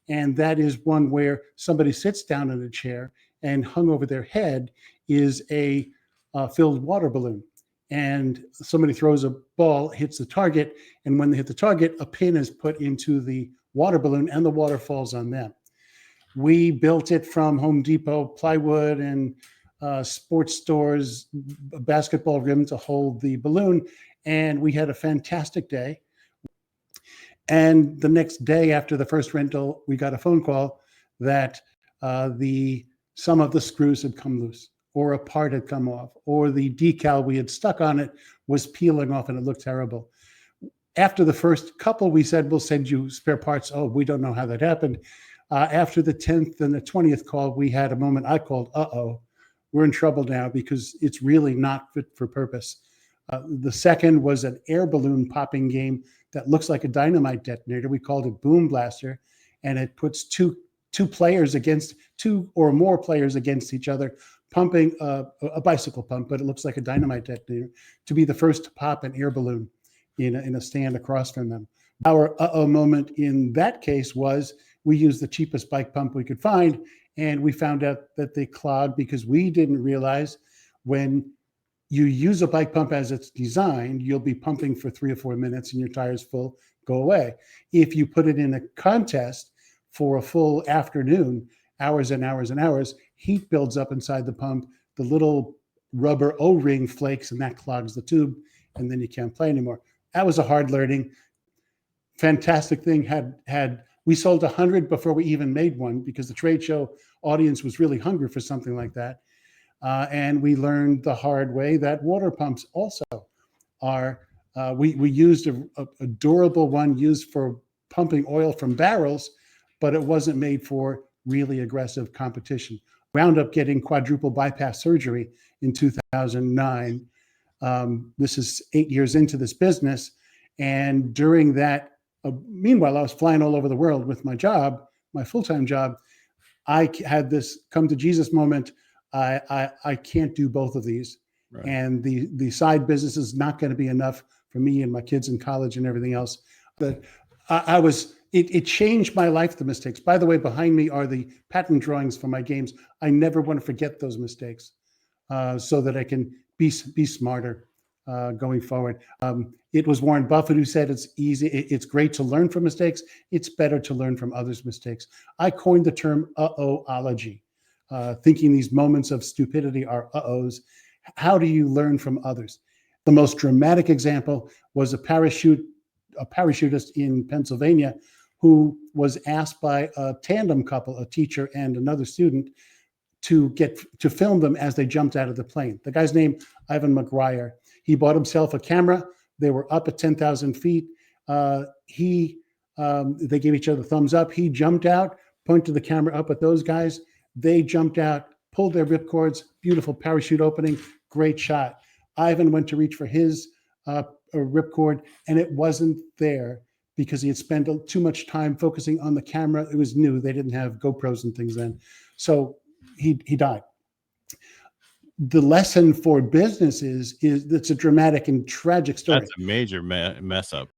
And that is one where somebody sits down in a chair and hung over their head is a filled water balloon. And somebody throws a ball, hits the target, and when they hit the target, a pin is put into the water balloon and the water falls on them. We built it from Home Depot, plywood and sports stores, a basketball rim to hold the balloon. And we had a fantastic day. And the next day after the first rental, we got a phone call that some of the screws had come loose, or a part had come off, or the decal we had stuck on it was peeling off and it looked terrible. After the first couple, we said, we'll send you spare parts. Oh, we don't know how that happened. After the 10th and the 20th call, we had a moment I called, we're in trouble now because it's really not fit for purpose. The second was an air balloon popping game that looks like a dynamite detonator. We called it Boom Blaster, and it puts two or more players against each other, pumping a bicycle pump, but it looks like a dynamite detonator, to be the first to pop an air balloon in a stand across from them. Our moment in that case was we used the cheapest bike pump we could find, and we found out that they clogged because we didn't realize when you use a bike pump as it's designed, you'll be pumping for 3 or 4 minutes and your tire's full, go away. If you put it in a contest for a full afternoon, hours and hours and hours, heat builds up inside the pump, the little rubber O-ring flakes, and that clogs the tube, and then you can't play anymore. That was a hard learning. Fantastic thing. We sold 100 before we even made one because the trade show audience was really hungry for something like that. And we learned the hard way that water pumps also are, we used a durable one used for pumping oil from barrels, but it wasn't made for really aggressive competition. Wound up getting quadruple bypass surgery in 2009. This is 8 years into this business. And during that, meanwhile, I was flying all over the world with my job, my full-time job. I had this come to Jesus moment. I can't do both of these. Right. And the side business is not going to be enough for me and my kids in college and everything else. But it changed my life, the mistakes. By the way, behind me are the pattern drawings for my games. I never want to forget those mistakes so that I can be smarter going forward. It was Warren Buffett who said it's great to learn from mistakes. It's better to learn from others' mistakes. I coined the term uh-oh-ology, thinking these moments of stupidity are uh-ohs. How do you learn from others? The most dramatic example was a parachutist in Pennsylvania who was asked by a tandem couple, a teacher and another student, to film them as they jumped out of the plane. The guy's name, Ivan McGuire. He bought himself a camera. They were up at 10,000 feet. They gave each other thumbs up. He jumped out, pointed the camera up at those guys. They jumped out, pulled their ripcords, beautiful parachute opening, great shot. Ivan went to reach for his ripcord, and it wasn't there because he had spent too much time focusing on the camera. It was new. They didn't have GoPros and things then. So he died. The lesson for business is it's a dramatic and tragic story. That's a major mess up.